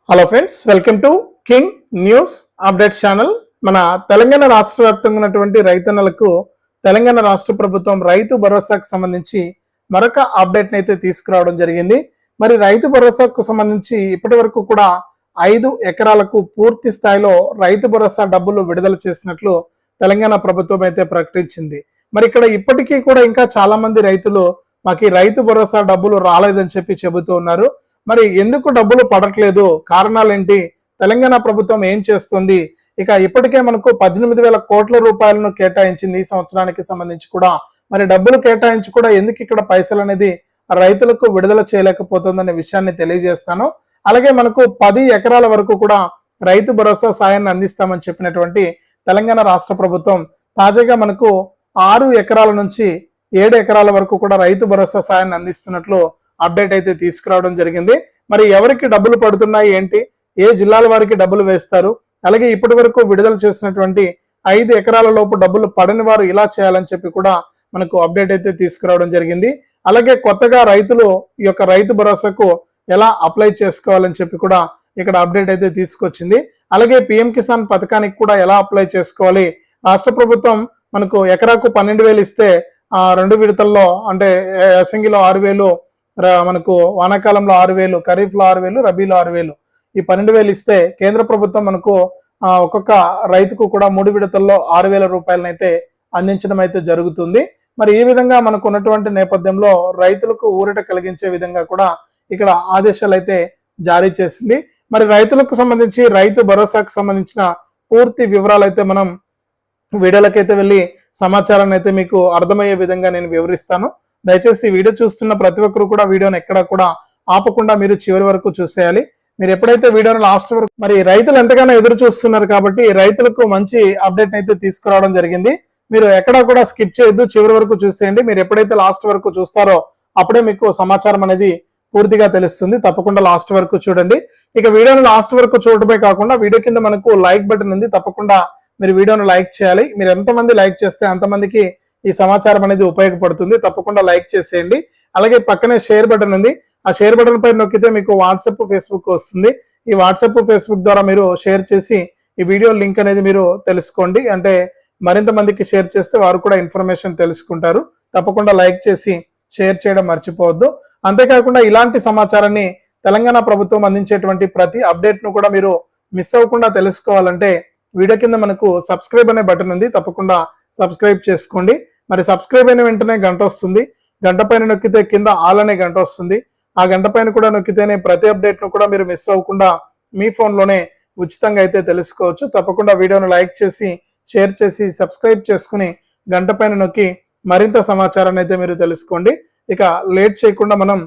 Hello friends, welcome to king news update channel. మన తెలంగాణ రాష్ట్ర వ్యాప్తంగా ఉన్నటువంటి రైతన్నలకు తెలంగాణ రాష్ట్ర ప్రభుత్వం రైతు భరోసాకు సంబంధించి మరొక అప్డేట్ అయితే తీసుకురావడం జరిగింది. మరి రైతు భరోసాకు సంబంధించి ఇప్పటి వరకు కూడా 5 ఎకరాలకు పూర్తి స్థాయిలో రైతు భరోసా డబ్బులు విడుదల చేసినట్లు తెలంగాణ ప్రభుత్వం అయితే ప్రకటించింది. మరి ఇక్కడ ఇప్పటికీ కూడా ఇంకా చాలా మంది రైతులు మాకు రైతు భరోసా డబ్బులు రాలేదని చెబుతూ ఉన్నారు. మరి ఎందుకు డబ్బులు పడట్లేదు, కారణాలు ఏంటి, తెలంగాణ ప్రభుత్వం ఏం చేస్తుంది? ఇక ఇప్పటికే మనకు 18,000 కోట్ల రూపాయలను కేటాయించింది ఈ సంవత్సరానికి సంబంధించి కూడా. మరి డబ్బులు కేటాయించి కూడా ఎందుకు ఇక్కడ పైసలు అనేది రైతులకు విడుదల చేయలేకపోతుందనే విషయాన్ని తెలియజేస్తాను. అలాగే మనకు 10 ఎకరాల వరకు కూడా రైతు భరోసా సాయాన్ని అందిస్తామని చెప్పినటువంటి తెలంగాణ రాష్ట్ర ప్రభుత్వం తాజాగా మనకు 6 ఎకరాల నుంచి 7 ఎకరాల వరకు కూడా రైతు భరోసా సాయాన్ని అందిస్తున్నట్లు అప్డేట్ అయితే తీసుకురావడం జరిగింది. మరి ఎవరికి డబ్బులు పడుతున్నాయి ఏంటి, ఏ జిల్లాల వారికి డబ్బులు వేస్తారు, అలాగే ఇప్పటి వరకు విడుదల చేసినటువంటి 5 ఎకరాల లోపు డబ్బులు పడని వారు ఇలా చేయాలని చెప్పి కూడా మనకు అప్డేట్ అయితే తీసుకురావడం జరిగింది. అలాగే కొత్తగా రైతులు ఈ యొక్క రైతు భరోసాకు ఎలా అప్లై చేసుకోవాలని చెప్పి కూడా ఇక్కడ అప్డేట్ అయితే తీసుకొచ్చింది. అలాగే పిఎం కిసాన్ పథకానికి కూడా ఎలా అప్లై చేసుకోవాలి, రాష్ట్ర ప్రభుత్వం మనకు ఎకరాకు 12,000 ఇస్తే 2 విడతల్లో అంటే యాసంగిలో 6,000, మనకు వానాకాలంలో 6,000, ఖరీఫ్ లో 6,000, రబీలో 6,000, ఈ 12,000 ఇస్తే కేంద్ర ప్రభుత్వం మనకు ఒక్కొక్క రైతుకు కూడా 3 విడతల్లో 6,000 రూపాయలను అయితే అందించడం అయితే జరుగుతుంది. మరి ఈ విధంగా మనకు ఉన్నటువంటి నేపథ్యంలో రైతులకు ఊరట కలిగించే విధంగా కూడా ఇక్కడ ఆదేశాలు అయితే జారీ చేసింది. మరి రైతులకు సంబంధించి రైతు భరోసాకు సంబంధించిన పూర్తి వివరాలు అయితే మనం వీడియోలకైతే వెళ్ళి సమాచారాన్ని అయితే మీకు అర్థమయ్యే విధంగా నేను వివరిస్తాను. దయచేసి వీడియో చూస్తున్న ప్రతి ఒక్కరు కూడా వీడియోని ఎక్కడా కూడా ఆపకుండా మీరు చివరి వరకు చూసేయాలి. మీరు ఎప్పుడైతే వీడియోని లాస్ట్ వరకు, మరి రైతులు ఎంతగానో ఎదురు చూస్తున్నారు కాబట్టి రైతులకు మంచి అప్డేట్ అయితే తీసుకురావడం జరిగింది. మీరు ఎక్కడా కూడా స్కిప్ చేయొద్దు, చివరి వరకు చూసేయండి. మీరు ఎప్పుడైతే లాస్ట్ వరకు చూస్తారో అప్పుడే మీకు సమాచారం అనేది పూర్తిగా తెలుస్తుంది. తప్పకుండా లాస్ట్ వరకు చూడండి. ఇక వీడియోని లాస్ట్ వరకు చూడటమే కాకుండా వీడియో కింద మనకు లైక్ బటన్ ఉంది, తప్పకుండా మీరు వీడియోను లైక్ చేయాలి. మీరు ఎంతమంది లైక్ చేస్తే అంతమందికి ఈ సమాచారం అనేది ఉపయోగపడుతుంది. తప్పకుండా లైక్ చేసేయండి. అలాగే పక్కనే షేర్ బటన్ ఉంది, ఆ షేర్ బటన్ పై నొక్కితే మీకు వాట్సాప్, ఫేస్బుక్ వస్తుంది. ఈ వాట్సాప్, ఫేస్బుక్ ద్వారా మీరు షేర్ చేసి ఈ వీడియో లింక్ అనేది మీరు తెలుసుకోండి. అంటే మరింత మందికి షేర్ చేస్తే వారు కూడా ఇన్ఫర్మేషన్ తెలుసుకుంటారు. తప్పకుండా లైక్ చేసి షేర్ చేయడం మర్చిపోవద్దు. అంతేకాకుండా ఇలాంటి సమాచారాన్ని తెలంగాణ ప్రభుత్వం అందించేటువంటి ప్రతి అప్డేట్ ను కూడా మీరు మిస్ అవ్వకుండా తెలుసుకోవాలంటే వీడియో కింద మనకు సబ్స్క్రైబ్ అనే బటన్ ఉంది, తప్పకుండా సబ్స్క్రైబ్ చేసుకోండి. మరి సబ్స్క్రైబ్ అయిన వెంటనే గంట వస్తుంది, గంట పైన నొక్కితే కింద ఆల్ అనే గంట వస్తుంది. ఆ గంట పైన కూడా నొక్కితేనే ప్రతి అప్డేట్ ను కూడా మీరు మిస్ అవ్వకుండా మీ ఫోన్లోనే ఉచితంగా అయితే తెలుసుకోవచ్చు. తప్పకుండా వీడియోను లైక్ చేసి షేర్ చేసి సబ్స్క్రైబ్ చేసుకుని గంట పైన నొక్కి మరింత సమాచారాన్ని అయితే మీరు తెలుసుకోండి. ఇక లేట్ చేయకుండా మనం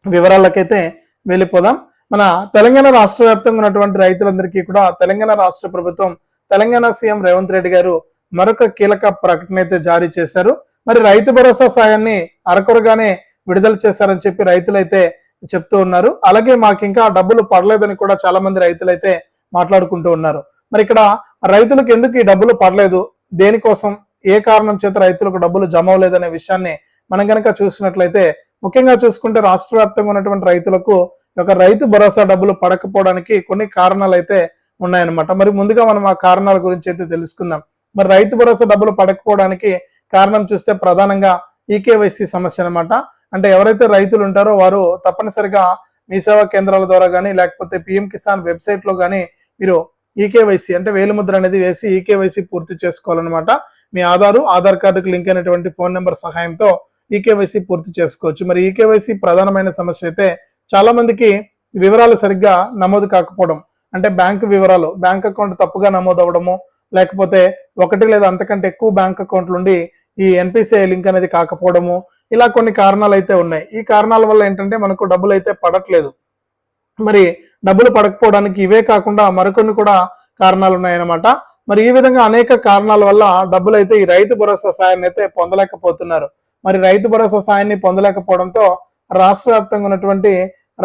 వివరాలకైతే వెళ్ళిపోదాం. మన తెలంగాణ రాష్ట్ర వ్యాప్తంగా ఉన్నటువంటి రైతులందరికీ కూడా తెలంగాణ రాష్ట్ర ప్రభుత్వం, తెలంగాణ సీఎం రేవంత్ రెడ్డి గారు మరొక కీలక ప్రకటన అయితే జారీ చేశారు. మరి రైతు భరోసా సాయాన్ని అరకొరగానే విడుదల చేశారని చెప్పి రైతులైతే చెప్తూ ఉన్నారు. అలాగే మాకు ఇంకా డబ్బులు పడలేదని కూడా చాలా మంది రైతులైతే మాట్లాడుకుంటూ ఉన్నారు. మరి ఇక్కడ రైతులకు ఎందుకు ఈ డబ్బులు పడలేదు, దేనికోసం, ఏ కారణం చేత రైతులకు డబ్బులు జమ అవ్వలేదనే విషయాన్ని మనం కనుక చూసినట్లయితే, ముఖ్యంగా చూసుకుంటే రాష్ట్ర వ్యాప్తంగా ఉన్నటువంటి రైతులకు ఒక రైతు భరోసా డబ్బులు పడకపోవడానికి కొన్ని కారణాలు అయితే ఉన్నాయన్నమాట. మరి ముందుగా మనం ఆ కారణాల గురించి అయితే తెలుసుకుందాం. మరి రైతు భరోసా డబ్బులు పడకపోవడానికి కారణం చూస్తే ప్రధానంగా ఈకేవైసీ సమస్య అనమాట. అంటే ఎవరైతే రైతులు ఉంటారో వారు తప్పనిసరిగా మీ సేవా కేంద్రాల ద్వారా కానీ లేకపోతే పిఎం కిసాన్ వెబ్సైట్ లో కానీ మీరు ఈకేవైసీ అంటే వేలిముద్ర అనేది వేసి ఈకేవైసీ పూర్తి చేసుకోవాలన్నమాట. మీ ఆధార్ కార్డుకు లింక్ అయినటువంటి ఫోన్ నెంబర్ సహాయంతో ఈకేవైసీ పూర్తి చేసుకోవచ్చు. మరి ఈకేవైసీ ప్రధానమైన సమస్య అయితే చాలా మందికి వివరాలు సరిగ్గా నమోదు కాకపోవడం, అంటే బ్యాంకు వివరాలు, బ్యాంక్ అకౌంట్ తప్పుగా నమోదు అవ్వడము, లేకపోతే 1 లేదా అంతకంటే ఎక్కువ బ్యాంక్ అకౌంట్లు ఉండి ఈ ఎన్పిసిఐ లింక్ అనేది కాకపోవడము, ఇలా కొన్ని కారణాలు అయితే ఉన్నాయి. ఈ కారణాల వల్ల ఏంటంటే మనకు డబ్బులు అయితే పడట్లేదు. మరి డబ్బులు పడకపోవడానికి ఇవే కాకుండా మరికొన్ని కూడా కారణాలు ఉన్నాయన్నమాట. మరి ఈ విధంగా అనేక కారణాల వల్ల డబ్బులు అయితే ఈ రైతు భరోసా సాయాన్ని అయితే పొందలేకపోతున్నారు. మరి రైతు భరోసా సాయాన్ని పొందలేకపోవడంతో రాష్ట్ర వ్యాప్తంగా ఉన్నటువంటి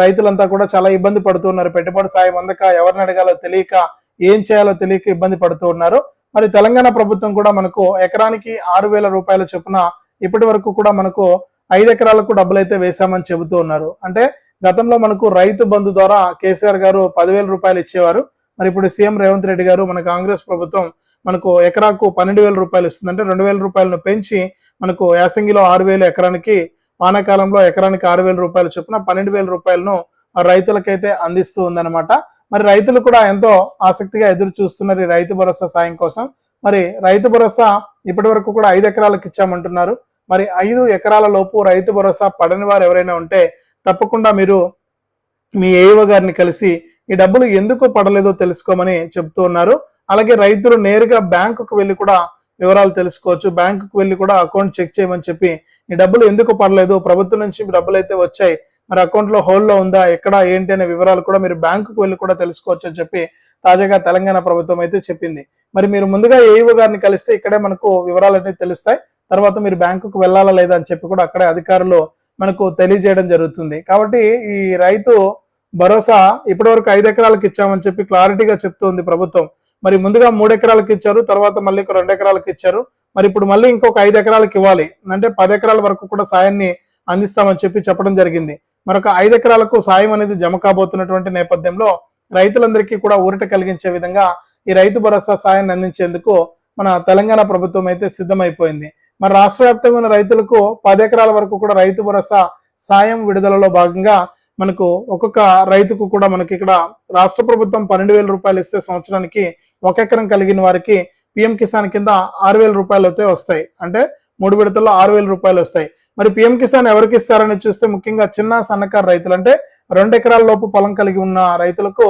రైతులంతా కూడా చాలా ఇబ్బంది పడుతున్నారు. పెట్టుబడి సాయం అందక, ఎవరిని అడగాలో తెలియక, ఏం చేయాలో తెలియక ఇబ్బంది పడుతూ ఉన్నారు. మరి తెలంగాణ ప్రభుత్వం కూడా మనకు ఎకరానికి 6,000 రూపాయల చొప్పున ఇప్పటి వరకు కూడా మనకు 5 ఎకరాలకు డబ్బులు అయితే వేశామని చెబుతూ ఉన్నారు. అంటే గతంలో మనకు రైతు బంధు ద్వారా కేసీఆర్ గారు 10,000 రూపాయలు ఇచ్చేవారు. మరి ఇప్పుడు సీఎం రేవంత్ రెడ్డి గారు మన కాంగ్రెస్ ప్రభుత్వం మనకు ఎకరాకు 12,000 రూపాయలు ఇస్తుంది. అంటే 2,000 రూపాయలను పెంచి మనకు యాసంగిలో 6,000 ఎకరానికి, వానాకాలంలో ఎకరానికి 6,000 రూపాయలు చొప్పున 12,000 రూపాయలను రైతులకైతే అందిస్తూ ఉందన్నమాట. మరి రైతులు కూడా ఎంతో ఆసక్తిగా ఎదురు చూస్తున్నారు ఈ రైతు భరోసా సాయం కోసం. మరి రైతు భరోసా ఇప్పటి వరకు కూడా 5 ఎకరాలకు ఇచ్చామంటున్నారు. మరి 5 ఎకరాల లోపు రైతు భరోసా పడని వారు ఎవరైనా ఉంటే తప్పకుండా మీరు మీ ఏఈఓ గారిని కలిసి ఈ డబ్బులు ఎందుకు పడలేదో తెలుసుకోమని చెప్తూ ఉన్నారు. అలాగే రైతులు నేరుగా బ్యాంకుకు వెళ్ళి కూడా వివరాలు తెలుసుకోవచ్చు. బ్యాంకుకు వెళ్ళి కూడా అకౌంట్ చెక్ చేయమని చెప్పి ఈ డబ్బులు ఎందుకు పడలేదు, ప్రభుత్వం నుంచి డబ్బులు అయితే వచ్చాయి, మరి అకౌంట్ లో హోల్డ్ లో ఉందా, ఎక్కడ ఏంటి అనే వివరాలు కూడా మీరు బ్యాంకుకు వెళ్ళి కూడా తెలుసుకోవచ్చు అని చెప్పి తాజాగా తెలంగాణ ప్రభుత్వం అయితే చెప్పింది. మరి మీరు ముందుగా ఏఈఓ గారిని కలిస్తే ఇక్కడే మనకు వివరాలన్నీ తెలుస్తాయి. తర్వాత మీరు బ్యాంకుకు వెళ్ళాలా లేదా అని చెప్పి కూడా అక్కడే అధికారులు మనకు తెలియజేయడం జరుగుతుంది. కాబట్టి ఈ రైతు భరోసా ఇప్పటివరకు 5 ఎకరాలకు ఇచ్చామని చెప్పి క్లారిటీగా చెప్తుంది ప్రభుత్వం. మరి ముందుగా 3 ఎకరాలకు ఇచ్చారు, తర్వాత మళ్ళీ 2 ఎకరాలకు ఇచ్చారు. మరి ఇప్పుడు మళ్ళీ ఇంకొక 5 ఎకరాలకు ఇవ్వాలి, అంటే 10 ఎకరాల వరకు కూడా సాయాన్ని అందిస్తామని చెప్పి చెప్పడం జరిగింది. మరొక 5 ఎకరాలకు సాయం అనేది జమ కాబోతున్నటువంటి నేపథ్యంలో రైతులందరికీ కూడా ఊరట కలిగించే విధంగా ఈ రైతు భరోసా సాయాన్ని అందించేందుకు మన తెలంగాణ ప్రభుత్వం అయితే సిద్ధమైపోయింది. మరి రాష్ట్ర వ్యాప్తంగా ఉన్న రైతులకు 10 ఎకరాల వరకు కూడా రైతు భరోసా సాయం విడుదలలో భాగంగా మనకు ఒక్కొక్క రైతుకు కూడా మనకి ఇక్కడ రాష్ట్ర ప్రభుత్వం 12,000 రూపాయలు ఇస్తే సంవత్సరానికి 1 ఎకరం కలిగిన వారికి పిఎం కిసాన్ కింద 6,000 రూపాయలు అయితే వస్తాయి. అంటే 3 విడతల్లో 6,000 రూపాయలు వస్తాయి. మరి పిఎం కిసాన్ ఎవరికి ఇస్తారని చూస్తే ముఖ్యంగా చిన్న సన్నకారు రైతులు, అంటే 2 ఎకరాల లోపు పొలం కలిగి ఉన్న రైతులకు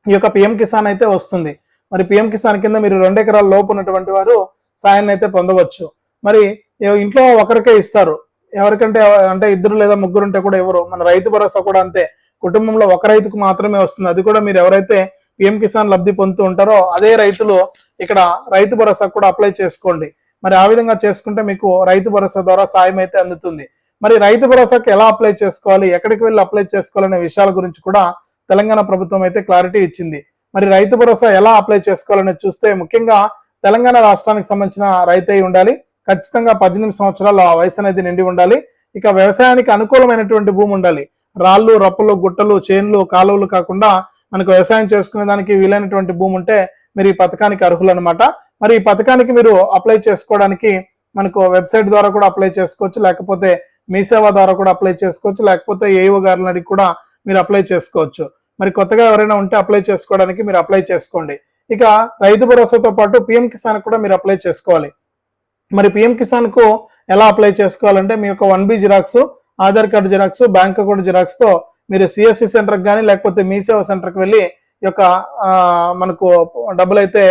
ఈ యొక్క పిఎం కిసాన్ అయితే వస్తుంది. మరి పిఎం కిసాన్ కింద మీరు 2 ఎకరాల లోపు ఉన్నటువంటి వారు సాయాన్ని అయితే పొందవచ్చు. మరి ఇంట్లో ఒకరికే ఇస్తారు, ఎవరికంటే అంటే 2 లేదా 3 ఉంటే కూడా ఎవరు. మన రైతు భరోసా కూడా అంతే, కుటుంబంలో ఒక రైతుకు మాత్రమే వస్తుంది. అది కూడా మీరు ఎవరైతే పిఎం కిసాన్ లబ్ధి పొందుతూ ఉంటారో అదే రైతులు ఇక్కడ రైతు భరోసా కూడా అప్లై చేసుకోండి. మరి ఆ విధంగా చేసుకుంటే మీకు రైతు భరోసా ద్వారా సాయం అయితే అందుతుంది. మరి రైతు భరోసాకి ఎలా అప్లై చేసుకోవాలి, ఎక్కడికి వెళ్ళి అప్లై చేసుకోవాలనే విషయాల గురించి కూడా తెలంగాణ ప్రభుత్వం అయితే క్లారిటీ ఇచ్చింది. మరి రైతు భరోసా ఎలా అప్లై చేసుకోవాలని చూస్తే ముఖ్యంగా తెలంగాణ రాష్ట్రానికి సంబంధించిన రైతు అయి ఉండాలి. ఖచ్చితంగా 18 సంవత్సరాల వయసు అనేది నిండి ఉండాలి. ఇక వ్యవసాయానికి అనుకూలమైనటువంటి భూమి ఉండాలి. రాళ్ళు, రప్పలు, గుట్టలు, చేన్లు, కాలువలు కాకుండా మనకు వ్యవసాయం చేసుకునే దానికి వీలైనటువంటి భూమి ఉంటే మీరు ఈ పథకానికి అర్హులు అనమాట. మరి ఈ పథకానికి మీరు అప్లై చేసుకోవడానికి మనకు వెబ్సైట్ ద్వారా కూడా అప్లై చేసుకోవచ్చు, లేకపోతే మీ సేవ ద్వారా కూడా అప్లై చేసుకోవచ్చు, లేకపోతే ఏఈఓ గారిని అడిగి కూడా మీరు అప్లై చేసుకోవచ్చు. మరి కొత్తగా ఎవరైనా ఉంటే అప్లై చేసుకోవడానికి మీరు అప్లై చేసుకోండి. ఇక రైతు భరోసాతో పాటు పిఎం కిసాన్ కూడా మీరు అప్లై చేసుకోవాలి. మరి పిఎం కిసాన్ కు ఎలా అప్లై చేసుకోవాలంటే మీ యొక్క 1B xerox, Aadhaar card xerox, bank account xerox తో మీరు సిఎస్సి సెంటర్కి కానీ లేకపోతే మీ సేవ సెంటర్కి వెళ్ళి ఈ యొక్క మనకు డబ్బులు అయితే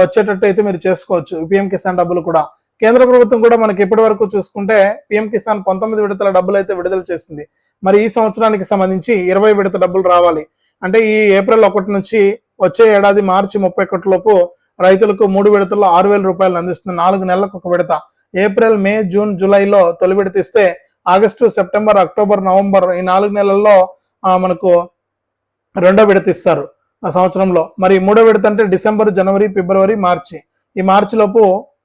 వచ్చేటట్టు అయితే మీరు చేసుకోవచ్చు. పిఎం కిసాన్ డబ్బులు కూడా కేంద్ర ప్రభుత్వం కూడా మనకి ఇప్పటి వరకు చూసుకుంటే పిఎం కిసాన్ 19 విడతల డబ్బులు అయితే విడుదల చేసింది. మరి ఈ సంవత్సరానికి సంబంధించి 20 విడత డబ్బులు రావాలి. అంటే ఈ ఏప్రిల్ 1 నుంచి వచ్చే ఏడాది మార్చి 31 లోపు రైతులకు 3 విడతల్లో 6,000 రూపాయలు అందిస్తుంది. 4 నెలలకు ఒక విడత. ఏప్రిల్, మే, జూన్, జూలైలో తొలి విడత ఇస్తే ఆగస్టు, సెప్టెంబర్, అక్టోబర్, నవంబర్ ఈ 4 నెలల్లో మనకు 2వ విడత ఇస్తారు ఆ సంవత్సరంలో. మరి 3వ విడత అంటే డిసెంబర్, జనవరి, ఫిబ్రవరి, మార్చి. ఈ మార్చి లోపు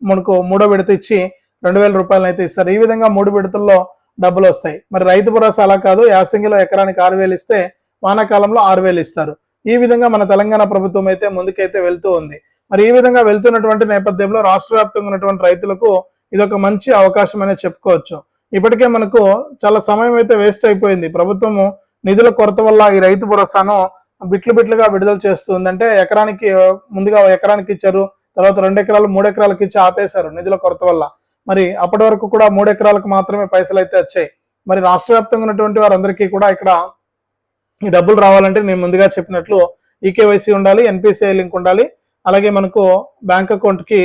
మనకు 3వ విడత ఇచ్చి 2,000 రూపాయలు అయితే ఇస్తారు. ఈ విధంగా 3 విడతల్లో డబ్బులు వస్తాయి. మరి రైతు భరోసా అలా కాదు, యాసంగిలో ఎకరానికి 6,000 ఇస్తే వానాకాలంలో 6,000 ఇస్తారు. ఈ విధంగా మన తెలంగాణ ప్రభుత్వం అయితే ముందుకైతే వెళ్తూ ఉంది. మరి ఈ విధంగా వెళ్తున్నటువంటి నేపథ్యంలో రాష్ట్ర వ్యాప్తంగా ఉన్నటువంటి రైతులకు ఇదొక మంచి అవకాశం అనేది చెప్పుకోవచ్చు. ఇప్పటికే మనకు చాలా సమయం అయితే వేస్ట్ అయిపోయింది. ప్రభుత్వము నిధుల కొరత వల్ల ఈ రైతు భరోసాను బిట్లుగా విడుదల చేస్తుంది. అంటే ఎకరానికి ముందుగా ఎకరానికి ఇచ్చారు, తర్వాత 2 ఎకరాలు 3 ఎకరాలకు ఇచ్చి ఆపేశారు నిధుల కొరత వల్ల. మరి అప్పటి వరకు కూడా 3 ఎకరాలకు మాత్రమే పైసలు అయితే వచ్చాయి. మరి రాష్ట్ర వ్యాప్తంగా ఉన్నటువంటి వారందరికీ కూడా ఇక్కడ ఈ డబ్బులు రావాలంటే నేను ముందుగా చెప్పినట్లు ఈకేవైసీ ఉండాలి, ఎన్పిసిఐ లింక్ ఉండాలి, అలాగే మనకు బ్యాంక్ అకౌంట్ కి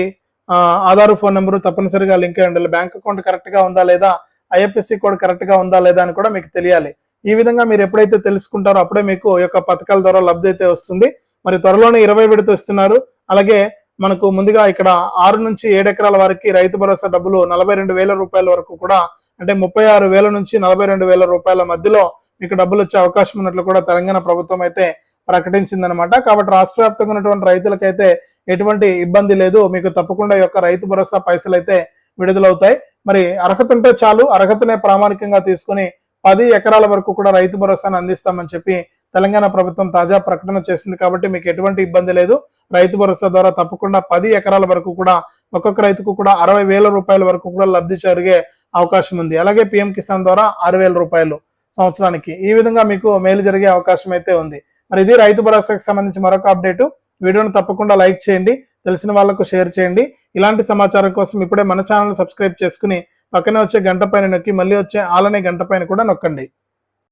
ఆధార్, ఫోన్ నెంబర్ తప్పనిసరిగా లింక్ అయి ఉండాలి. బ్యాంక్ అకౌంట్ కరెక్ట్ గా ఉందా లేదా, ఐఎఫ్ఎస్సి కోడ్ కరెక్ట్ గా ఉందా లేదా అని కూడా మీకు తెలియాలి. ఈ విధంగా మీరు ఎప్పుడైతే తెలుసుకుంటారో అప్పుడే మీకు ఈ యొక్క పథకాల ద్వారా లబ్ధి అయితే వస్తుంది. మరి త్వరలోనే 20 విడత ఇస్తున్నారు. అలాగే మనకు ముందుగా ఇక్కడ 6 నుంచి 7 ఎకరాల వారికి రైతు భరోసా డబ్బులు 42,000 రూపాయల వరకు కూడా, అంటే 36,000 నుంచి 42,000 రూపాయల మధ్యలో మీకు డబ్బులు వచ్చే అవకాశం ఉన్నట్లు కూడా తెలంగాణ ప్రభుత్వం అయితే ప్రకటించిందనమాట. కాబట్టి రాష్ట్ర వ్యాప్తంగా ఉన్నటువంటి రైతులకైతే ఎటువంటి ఇబ్బంది లేదు. మీకు తప్పకుండా ఈ యొక్క రైతు భరోసా పైసలు అయితే విడుదలవుతాయి. మరి అర్హత ఉంటే చాలు, అర్హతనే ప్రామాణికంగా తీసుకుని 10 ఎకరాల వరకు కూడా రైతు భరోసాను అందిస్తామని చెప్పి తెలంగాణ ప్రభుత్వం తాజా ప్రకటన చేసింది. కాబట్టి మీకు ఎటువంటి ఇబ్బంది లేదు. రైతు భరోసా ద్వారా తప్పకుండా 10 ఎకరాల వరకు కూడా ఒక్కొక్క రైతుకు కూడా 60,000 రూపాయల వరకు కూడా లబ్ధి జరిగే అవకాశం ఉంది. అలాగే పిఎం కిసాన్ ద్వారా 6,000 రూపాయలు సంవత్సరానికి. ఈ విధంగా మీకు మేలు జరిగే అవకాశం అయితే ఉంది. మరి ఇది రైతు భరోసాకి సంబంధించి మరొక అప్డేట్. వీడియోను తప్పకుండా లైక్ చేయండి, తెలిసిన వాళ్ళకు షేర్ చేయండి. ఇలాంటి సమాచారం కోసం ఇప్పుడే మన ఛానల్ సబ్స్క్రైబ్ చేసుకుని పక్కనే వచ్చే గంట పైన నొక్కి మళ్ళీ వచ్చే ఆల్ అనే గంట పైన కూడా నొక్కండి.